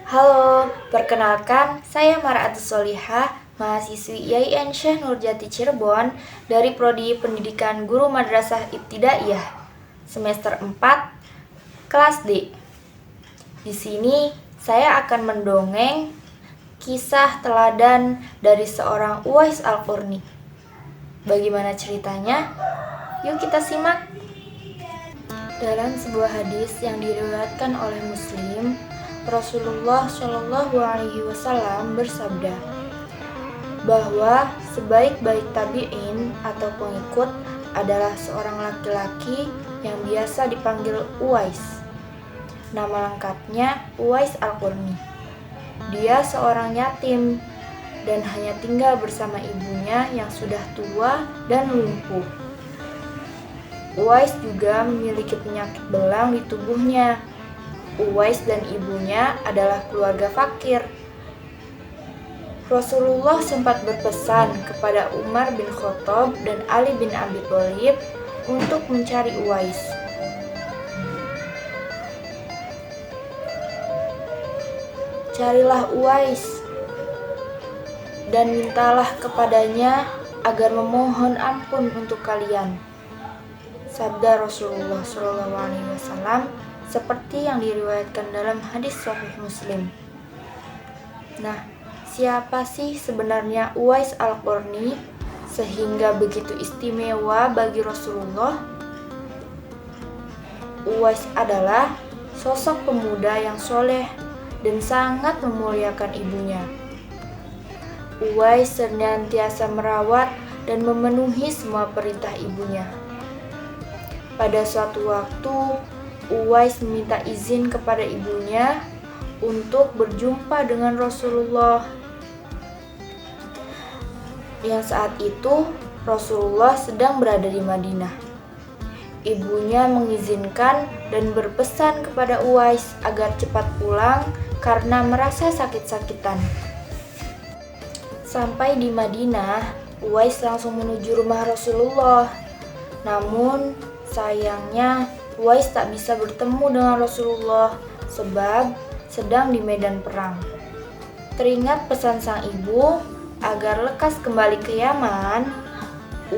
Halo, perkenalkan saya Mar'atus Solihah, mahasiswi IAIN Syekh Nurjati Cirebon dari Prodi Pendidikan Guru Madrasah Ibtidaiyah, semester 4, kelas D. Di sini saya akan mendongeng kisah teladan dari seorang Uwais Al-Qarni. Bagaimana ceritanya? Yuk kita simak. Dalam sebuah hadis yang diriwayatkan oleh Muslim, Rasulullah Shallallahu Alaihi Wasallam bersabda bahwa sebaik-baik tabi'in atau pengikut adalah seorang laki-laki yang biasa dipanggil Uwais. Nama lengkapnya Uwais Al-Qarni. Dia seorang yatim dan hanya tinggal bersama ibunya yang sudah tua dan lumpuh. Uwais juga memiliki penyakit belang di tubuhnya. Uwais dan ibunya adalah keluarga fakir. Rasulullah sempat berpesan kepada Umar bin Khattab dan Ali bin Abi Thalib untuk mencari Uwais. Carilah Uwais dan mintalah kepadanya agar memohon ampun untuk kalian. Sabda Rasulullah SAW seperti yang diriwayatkan dalam hadis Sahih Muslim. Nah, siapa sih sebenarnya Uwais Al-Qarni sehingga begitu istimewa bagi Rasulullah? Uwais adalah sosok pemuda yang soleh dan sangat memuliakan ibunya. Uwais senantiasa merawat dan memenuhi semua perintah ibunya. Pada suatu waktu, Uwais meminta izin kepada ibunya untuk berjumpa dengan Rasulullah. Yang saat itu, Rasulullah sedang berada di Madinah. Ibunya mengizinkan dan berpesan kepada Uwais agar cepat pulang karena merasa sakit-sakitan. Sampai di Madinah, Uwais langsung menuju rumah Rasulullah. Namun, sayangnya, Uwais tak bisa bertemu dengan Rasulullah sebab sedang di medan perang. Teringat pesan sang ibu agar lekas kembali ke Yaman,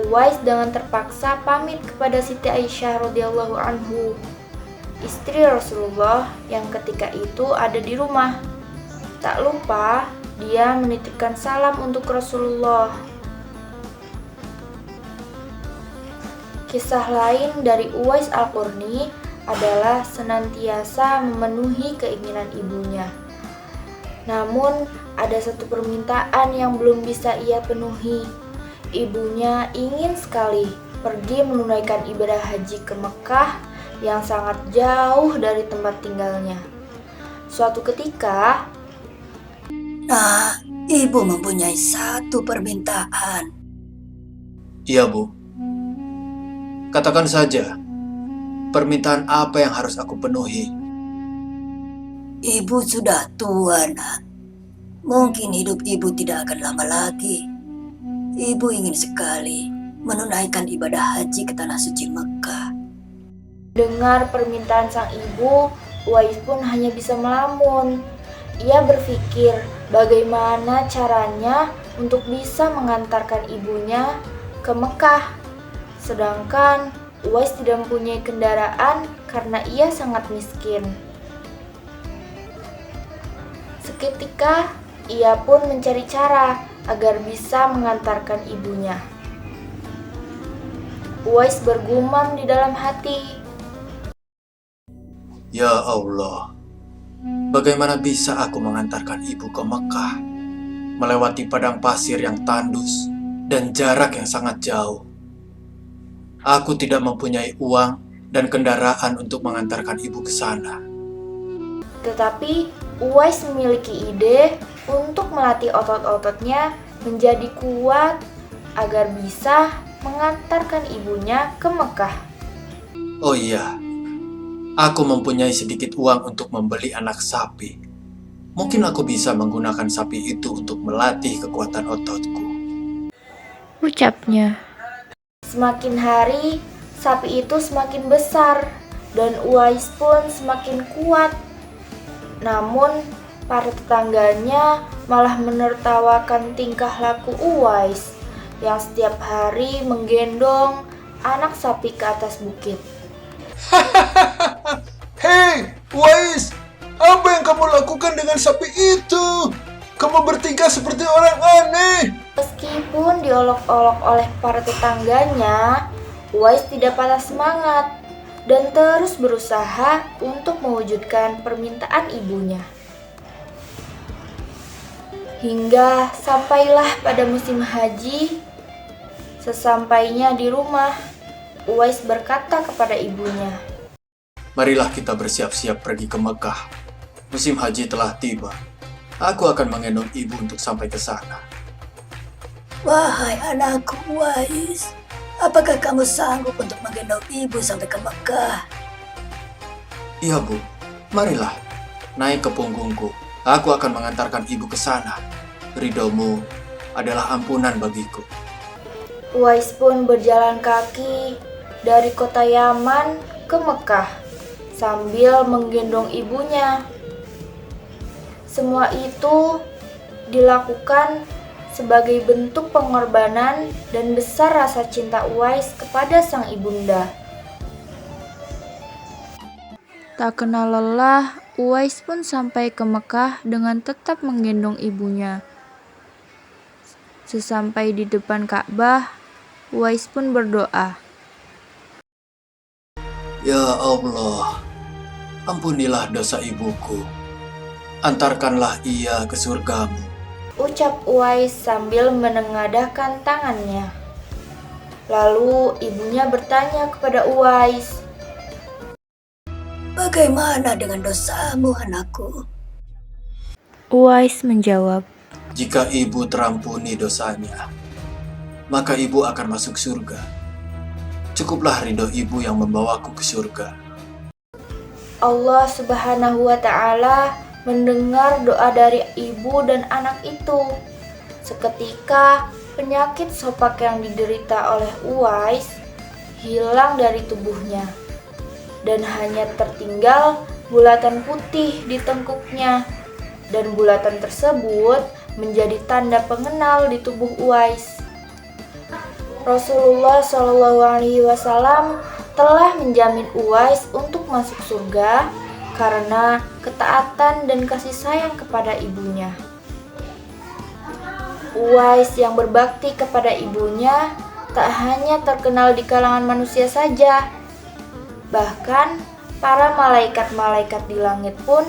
Uwais dengan terpaksa pamit kepada Siti Aisyah radhiyallahu anhu, istri Rasulullah yang ketika itu ada di rumah. Tak lupa, dia menitipkan salam untuk Rasulullah. Kisah lain dari Uwais Al-Qarni adalah senantiasa memenuhi keinginan ibunya. Namun, ada satu permintaan yang belum bisa ia penuhi. Ibunya ingin sekali pergi menunaikan ibadah haji ke Mekah yang sangat jauh dari tempat tinggalnya. Suatu ketika, Nah, ibu mempunyai satu permintaan. Iya, Bu. Katakan saja, permintaan apa yang harus aku penuhi? Ibu sudah tua, Nak. Mungkin hidup ibu tidak akan lama lagi. Ibu ingin sekali menunaikan ibadah haji ke Tanah Suci Mekah. dengar permintaan sang ibu, Uwais pun hanya bisa melamun. Ia berpikir bagaimana caranya untuk bisa mengantarkan ibunya ke Mekah. Sedangkan Uwais tidak mempunyai kendaraan karena ia sangat miskin. Seketika ia pun mencari cara agar bisa mengantarkan ibunya. Uwais bergumam di dalam hati, Ya Allah, bagaimana bisa aku mengantarkan ibu ke Mekah, melewati padang pasir yang tandus dan jarak yang sangat jauh? Aku tidak mempunyai uang dan kendaraan untuk mengantarkan ibu ke sana. Tetapi Uwais memiliki ide untuk melatih otot-ototnya menjadi kuat agar bisa mengantarkan ibunya ke Mekah. Oh iya, aku mempunyai sedikit uang untuk membeli anak sapi. Mungkin aku bisa menggunakan sapi itu untuk melatih kekuatan ototku, ucapnya. Semakin hari, sapi itu semakin besar dan Uwais pun semakin kuat. Namun, para tetangganya malah menertawakan tingkah laku Uwais yang setiap hari menggendong anak sapi ke atas bukit. Hei, Wais, apa yang kamu lakukan dengan sapi itu? Kamu bertingkah seperti orang aneh. Meskipun diolok-olok oleh para tetangganya, Uwais tidak patah semangat dan terus berusaha untuk mewujudkan permintaan ibunya. Hingga sampailah pada musim haji. Sesampainya di rumah, Uwais berkata kepada ibunya, Marilah kita bersiap-siap pergi ke Mekah. Musim haji telah tiba. Aku akan menggendong ibu untuk sampai ke sana. Wahai anakku Uwais, apakah kamu sanggup untuk menggendong ibu sampai ke Mekah? Iya, Bu. Marilah, naik ke punggungku. Aku akan mengantarkan ibu ke sana. Ridhomu adalah ampunan bagiku. Uwais pun berjalan kaki dari kota Yaman ke Mekah sambil menggendong ibunya. Semua itu dilakukan sebagai bentuk pengorbanan dan besar rasa cinta Uwais kepada sang ibunda. Tak kenal lelah, Uwais pun sampai ke Mekah dengan tetap menggendong ibunya. Sesampai di depan Ka'bah, Uwais pun berdoa, Ya Allah, ampunilah dosa ibuku. Antarkanlah ia ke surgamu. ucap Uwais sambil menengadahkan tangannya. Lalu ibunya bertanya kepada Uwais, Bagaimana dengan dosamu, anakku? Uwais menjawab, Jika ibu terampuni dosanya, maka ibu akan masuk surga. Cukuplah ridho ibu yang membawaku ke surga. Allah Subhanahu wa Ta'ala mendengar doa dari ibu dan anak itu. Seketika penyakit sopak yang diderita oleh Uwais hilang dari tubuhnya dan hanya tertinggal bulatan putih di tengkuknya, dan bulatan tersebut menjadi tanda pengenal di tubuh Uwais. Rasulullah SAW telah menjamin Uwais untuk masuk surga karena ketaatan dan kasih sayang kepada ibunya. Uwais yang berbakti kepada ibunya tak hanya terkenal di kalangan manusia saja, bahkan para malaikat-malaikat di langit pun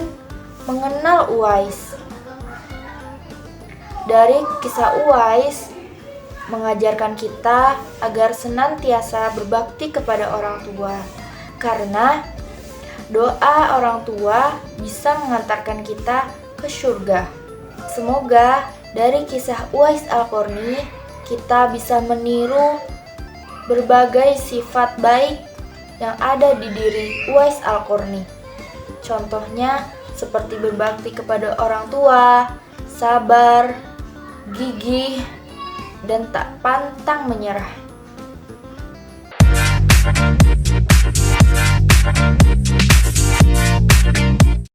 mengenal Uwais. Dari kisah Uwais mengajarkan kita agar senantiasa berbakti kepada orang tua, karena doa orang tua bisa mengantarkan kita ke surga. Semoga dari kisah Uwais Al-Qarni kita bisa meniru berbagai sifat baik yang ada di diri Uwais Al-Qarni. Contohnya seperti berbakti kepada orang tua, sabar, gigih, dan tak pantang menyerah.